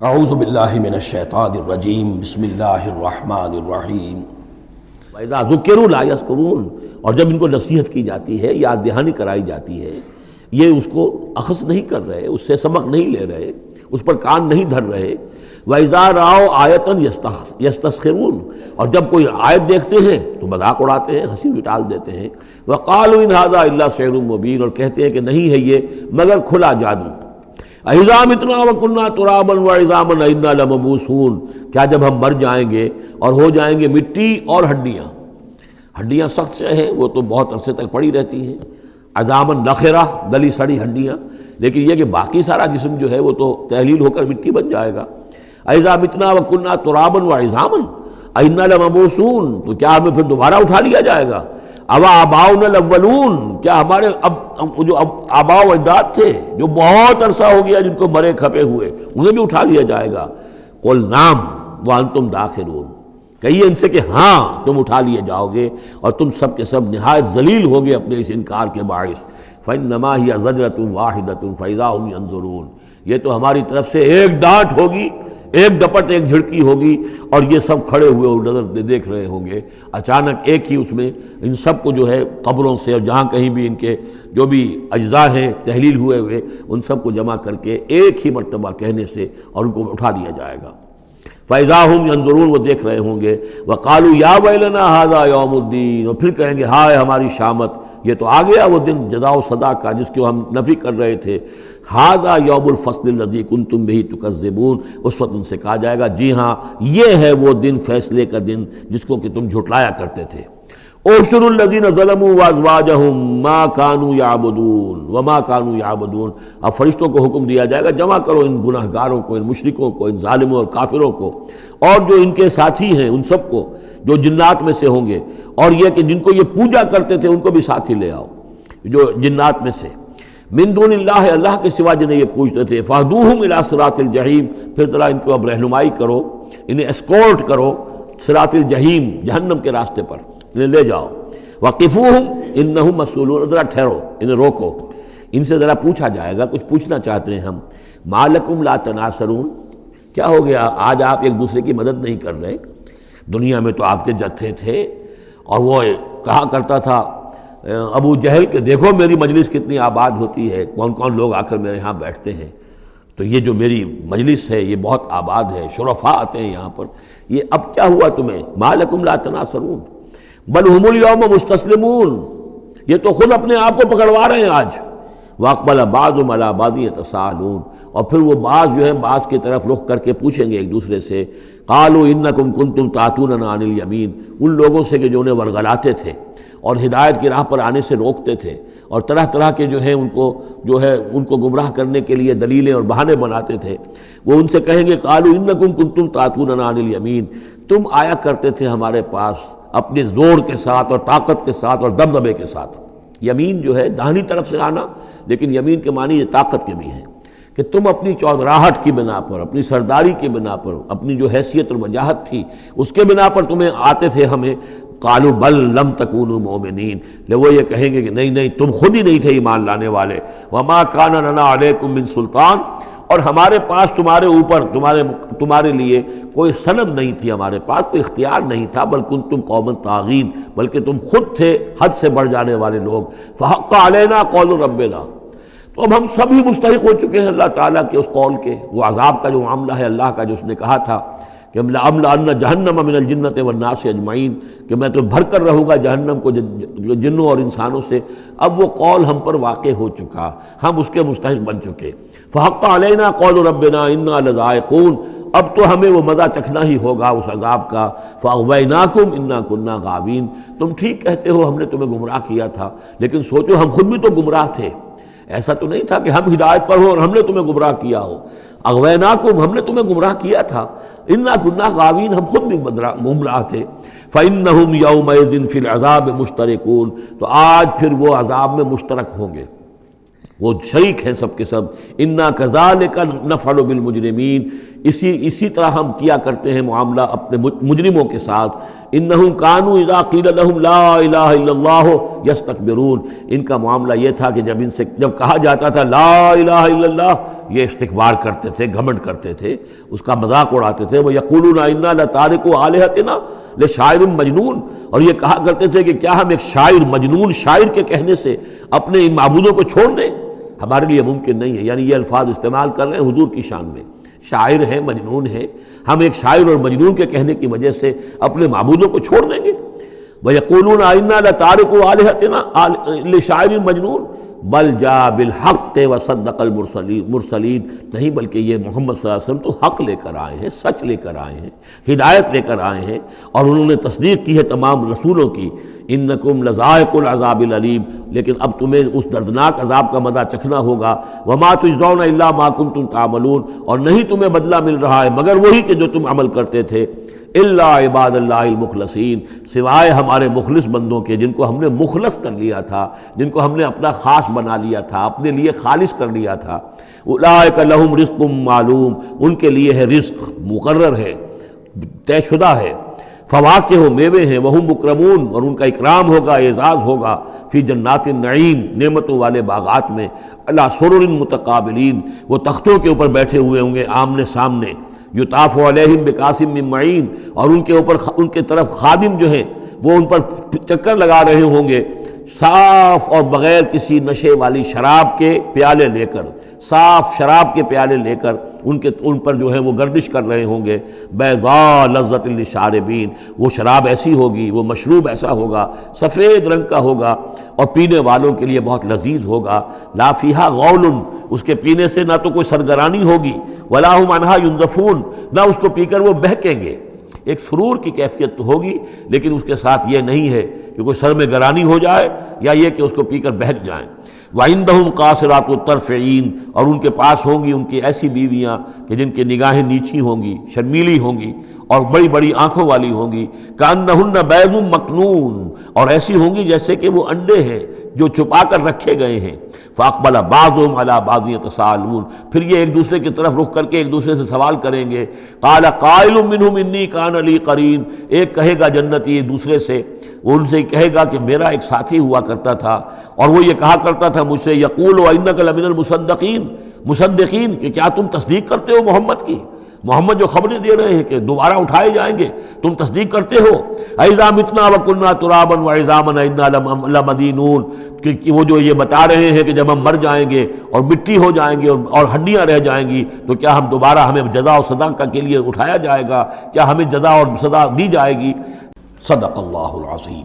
اعوذ باللہ من الشیطان الرجیم بسم اللہ الرحمن الرحیم وَإِذَا ذُكِّرُوا لَا يَذْكُرُونَ، اور جب ان کو نصیحت کی جاتی ہے، یاد دہانی کرائی جاتی ہے، یہ اس کو اخذ نہیں کر رہے، اس سے سبق نہیں لے رہے، اس پر کان نہیں دھر رہے۔ وَإِذَا رَأَوْا آیَةً يَسْتَسْخِرُونَ، اور جب کوئی آیت دیکھتے ہیں تو مذاق اڑاتے ہیں، ہنسی ٹال دیتے ہیں۔ وَقَالُوا إِنْ هَذَا إِلَّا سِحْرٌ مُبِينٌ، اور کہتے ہیں کہ نہیں ہے یہ مگر کھلا جادو۔ اَإِذَا مِتْنَا وَكُنَّا تُرَابًا وَعِظَامًا أَإِنَّا لَمَبْعُوثُونَ، کیا جب ہم مر جائیں گے اور ہو جائیں گے مٹی اور ہڈیاں؟ ہڈیاں سخت سے ہیں، وہ تو بہت عرصے تک پڑی رہتی ہیں، عظامًا نخرہ، گلی سڑی ہڈیاں، لیکن یہ کہ باقی سارا جسم جو ہے وہ تو تحلیل ہو کر مٹی بن جائے گا۔ اَإِذَا مِتْنَا وَكُنَّا تُرَابًا وَعِظَامًا أَإِنَّا لَمَبْعُوثُونَ، تو کیا ہمیں پھر دوبارہ اٹھا لیا جائے گا؟ اَوَا آبَاؤُنَا الْأَوَّلُونَ، کیا ہمارے جو آباء و اجداد تھے جو بہت عرصہ ہو گیا جن کو مرے کھپے ہوئے، انہیں بھی اٹھا لیا جائے گا؟ قُلْ نَعَمْ وَأَنْتُمْ دَاخِرُونَ، کہیے ان سے کہ ہاں تم اٹھا لیے جاؤ گے، اور تم سب کے سب نہایت ذلیل ہوگے اپنے اس انکار کے باعث۔ فَإِنَّمَا هِيَ زَجْرَةٌ وَاحِدَةٌ فَإِذَا هُمْ يَنظُرُونَ، یہ تو ہماری طرف سے ایک ڈانٹ ہوگی، ایک ڈپٹ، ایک جھڑکی ہوگی، اور یہ سب کھڑے ہوئے نظر دیکھ رہے ہوں گے۔ اچانک ایک ہی اس میں ان سب کو جو ہے قبروں سے اور جہاں کہیں بھی ان کے جو بھی اجزاء ہیں تحلیل ہوئے ان سب کو جمع کر کے ایک ہی مرتبہ کہنے سے اور ان کو اٹھا دیا جائے گا۔ فَإِذَا هُمْ يَنظُرُونَ، وہ دیکھ رہے ہوں گے۔ وَقَالُوا يَا وَيْلَنَا هَذَا يَوْمُ الدِّينِ، اور پھر کہیں گے ہائے ہماری شامت، یہ تو آ گیا وہ دن جزا و سزا کا جس کو ہم نفی کر رہے تھے۔ هَذَا يَوْمُ الْفَصْلِ الَّذِي كُنْتُمْ بِهِ تُكَذِّبُونَ، اس وقت ان سے کہا جائے گا جی ہاں یہ ہے وہ دن، فیصلے کا دن جس کو کہ تم جھٹلایا کرتے تھے۔ اُحْشُرُوا الَّذِينَ ظَلَمُوا وَأَزْوَاجَهُمْ مَا كَانُوا يَعْبُدُونَ وَمَا كَانُوا يَعْبُدُونَ، اب فرشتوں کو حکم دیا جائے گا جمع کرو ان گناہگاروں کو، ان مشرکوں کو، ان ظالموں اور کافروں کو، اور جو ان کے ساتھی ہیں ان سب کو جو جنات میں سے ہوں گے، اور یہ کہ جن کو یہ پوجا کرتے تھے ان کو بھی ساتھی لے آؤ جو جنات میں سے۔ من دون اللہ، اللہ کے سوا جنہیں یہ پوجتے تھے۔ فَاهْدُوهُمْ إِلَىٰ صِرَاطِ الْجَحِيمِ، پھر ذرا ان کو اب رہنمائی کرو، انہیں اسکورٹ کرو صراط الجحیم، جہنم کے راستے پر انہیں لے جاؤ۔ وَقِفُوهُمْ إِنَّهُمْ مَسْئُولُونَ، ذرا ٹھہرو، انہیں روکو، ان سے ذرا پوچھا جائے گا، کچھ پوچھنا چاہتے ہیں ہم۔ مَا لَكُمْ لَا تَنَاصَرُونَ، کیا ہو گیا آج آپ ایک دوسرے کی مدد نہیں کر رہے؟ دنیا میں تو آپ کے جتھے تھے، اور وہ کہا کرتا تھا ابو جہل کہ دیکھو میری مجلس کتنی آباد ہوتی ہے، کون کون لوگ آ کر میرے ہاں بیٹھتے ہیں، تو یہ جو میری مجلس ہے یہ بہت آباد ہے، شرفاء آتے ہیں یہاں پر، یہ اب کیا ہوا تمہیں؟ ما لکم لا تناصرون بل ہم الیوم مستسلمون، یہ تو خود اپنے آپ کو پکڑوا رہے ہیں آج۔ واقبل بعضهم علی بعض یتساءلون، اور پھر وہ بعض جو ہیں بعض کی طرف رخ کر کے پوچھیں گے ایک دوسرے سے۔ قالوا انکم کنتم تعتوننا عن الیمین، ان لوگوں سے کہ جو انہیں ورغلاتے تھے اور ہدایت کی راہ پر آنے سے روکتے تھے، اور طرح طرح کے جو ہیں ان کو گمراہ کرنے کے لیے دلیلیں اور بہانے بناتے تھے، وہ ان سے کہیں گے قالوا انکم کنتم تعتوننا عن الیمین، تم آیا کرتے تھے ہمارے پاس اپنے زور کے ساتھ اور طاقت کے ساتھ اور دبدبے کے ساتھ۔ یمین جو ہے داہنی طرف سے آنا، لیکن یمین کے معنی یہ طاقت کے بھی ہیں، کہ تم اپنی چودراہٹ کی بنا پر، اپنی سرداری کی بنا پر، اپنی جو حیثیت اور وجاہت تھی اس کے بنا پر تمہیں آتے تھے ہمیں۔ قالوا بل لم تکونوا مؤمنین، وہ یہ کہیں گے کہ نہیں تم خود ہی نہیں تھے ایمان لانے والے۔ وما کان لنا علیکم من سلطان، اور ہمارے پاس تمہارے اوپر تمہارے لیے کوئی سند نہیں تھی، ہمارے پاس کوئی اختیار نہیں تھا، بل کنتم قوما طاغین، بلکہ تم خود تھے حد سے بڑھ جانے والے لوگ۔ فحق علینا قول ربنا، تو اب ہم سب ہی مستحق ہو چکے ہیں اللہ تعالیٰ کے اس قول کے، وہ عذاب کا جو معاملہ ہے اللہ کا، جو اس نے کہا تھا کہ لَأَمْلَأَنَّ جَهَنَّمَ مِنَ الْجِنَّةِ وَالنَّاسِ أَجْمَعِينَ، کہ میں تو بھر کر رہوں گا جہنم کو جنوں اور انسانوں سے۔ اب وہ قول ہم پر واقع ہو چکا، ہم اس کے مستحق بن چکے۔ فحق علینا قول ربنا انا لذائقون، اب تو ہمیں وہ مزہ چکھنا ہی ہوگا اس عذاب کا۔ فاغویناکم انا کنا غاوین، تم ٹھیک کہتے ہو ہم نے تمہیں گمراہ کیا تھا، لیکن سوچو ہم خود بھی تو گمراہ تھے، ایسا تو نہیں تھا کہ ہم ہدایت پر ہوں اور ہم نے تمہیں گمراہ کیا ہو۔ اغویناکم، ہم نے تمہیں گمراہ کیا تھا، انا کنا غاوین، ہم خود بھی گمراہ تھے۔ فإنہم یومئذ فی العذاب مشترکون، تو آج پھر وہ عذاب میں مشترک ہوں گے، وہ شریک ہیں سب کے سب۔ انا کذالک نفعل بالمجرمین، اسی طرح ہم کیا کرتے ہیں معاملہ اپنے مجرموں کے ساتھ۔ انہم کانوا اذا قیل لهم لا الہ الا اللہ یستکبرون، ان کا معاملہ یہ تھا کہ جب کہا جاتا تھا لا الہ الا اللہ، یہ استکبار کرتے تھے، گھمنڈ کرتے تھے، اس کا مذاق اڑاتے تھے. وَيَقُولُونَ إِنَّا لَتَارِكُو آلِهَتِنَا لِشَاعِرٍ مجنون، اور یہ کہا کرتے تھے کہ کیا ہم ایک شاعر، مجنون شاعر کے کہنے سے اپنے ان معبودوں کو چھوڑ دیں؟ ہمارے لیے ممکن نہیں ہے. یعنی یہ الفاظ استعمال کر رہے ہیں حضور کی شان میں، شاعر ہے، مجنون ہے، ہم ایک شاعر اور مجنون کے کہنے کی وجہ سے اپنے معبودوں کو چھوڑ دیں گے. وَيَقُولُونَ إِنَّا لَتَارِكُو آلِهَتِنَا لِشَاعِرٍ مجنون بل جاء بالحق وصدق المرسلین، نہیں بلکہ یہ محمد صلی اللہ علیہ وسلم تو حق لے کر آئے ہیں، سچ لے کر آئے ہیں، ہدایت لے کر آئے ہیں، اور انہوں نے تصدیق کی ہے تمام رسولوں کی. انکم لذائق العذاب العلیم، لیکن اب تمہیں اس دردناک عذاب کا مزہ چکھنا ہوگا. وما تجزون الا ما کنتم تعملون، اور نہیں تمہیں بدلہ مل رہا ہے مگر وہی کہ جو تم عمل کرتے تھے. الا عباد اللہ المخلصین، سوائے ہمارے مخلص بندوں کے جن کو ہم نے مخلص کر لیا تھا، جن کو ہم نے اپنا خاص بنا لیا تھا، اپنے لیے خالص کر لیا تھا. اولئک لہم رزق معلوم، ان کے لیے ہے رزق مقرر ہے، طے شدہ ہے. فواکہ ہو، میوے ہیں، وہم مکرمون، اور ان کا اکرام ہوگا، اعزاز ہوگا. فی جنات النعیم، نعمتوں والے باغات میں. علی سرر متقابلین، وہ تختوں کے اوپر بیٹھے ہوئے ہوں گے آمنے سامنے. یطاف علیہم بکاس من معین، اور ان کے اوپر ان کے طرف خادم جو ہیں وہ ان پر چکر لگا رہے ہوں گے، صاف اور بغیر کسی نشے والی شراب کے پیالے لے کر، صاف شراب کے پیالے لے کر ان پر جو ہے وہ گردش کر رہے ہوں گے. بیضاء لذۃ للشاربین، وہ شراب ایسی ہوگی، وہ مشروب ایسا ہوگا، سفید رنگ کا ہوگا اور پینے والوں کے لیے بہت لذیذ ہوگا. لا فیہا غول، اس کے پینے سے نہ تو کوئی سرگرانی ہوگی، ولا ہم عنہا ینزفون، نہ اس کو پی کر وہ بہکیں گے. ایک سرور کی کیفیت تو ہوگی، لیکن اس کے ساتھ یہ نہیں ہے کہ کوئی سر میں گرانی ہو جائے یا یہ کہ اس کو پی کر بہک جائیں. وَعِندَهُمْ قَاصِرَاتُ الطَّرْفِ عِین، اور ان کے پاس ہوں گی ان کی ایسی بیویاں کہ جن کی نگاہیں نیچی ہوں گی، شرمیلی ہوں گی اور بڑی بڑی آنکھوں والی ہوں گی. کَأَنَّهُنَّ بَیضٌ مَکْنُون، اور ایسی ہوں گی جیسے کہ وہ انڈے ہیں جو چھپا کر رکھے گئے ہیں. فَأَقْبَلَ بَعْضُهُمْ عَلَىٰ بَعْضٍ يَتَسَاءَلُونَ، پھر یہ ایک دوسرے کی طرف رخ کر کے ایک دوسرے سے سوال کریں گے. قَالَ قَائِلٌ مِّنْهُمْ إِنِّي كَانَ لِي قَرِينٌ، ایک کہے گا جنتی ایک دوسرے سے، وہ ان سے کہے گا کہ میرا ایک ساتھی ہوا کرتا تھا اور وہ یہ کہا کرتا تھا مجھ سے، یقول وَإِنَّكَ لَمِنَ الْمُصَدِّقِينَ، کہ کیا تم تصدیق کرتے ہو محمد کی؟ محمد جو خبریں دے رہے ہیں کہ دوبارہ اٹھائے جائیں گے، تم تصدیق کرتے ہو؟ اَإِذَا مِتْنَا وَكُنَّا تُرَابًا وَعِظَامًا أَإِنَّا لَمَدِينُونَ، کہ وہ جو یہ بتا رہے ہیں کہ جب ہم مر جائیں گے اور مٹی ہو جائیں گے اور ہڈیاں رہ جائیں گی تو کیا ہم دوبارہ ہمیں جزا و سزا کے لیے اٹھایا جائے گا؟ کیا ہمیں جزا اور سزا دی جائے گی؟ صدق اللہ العظیم.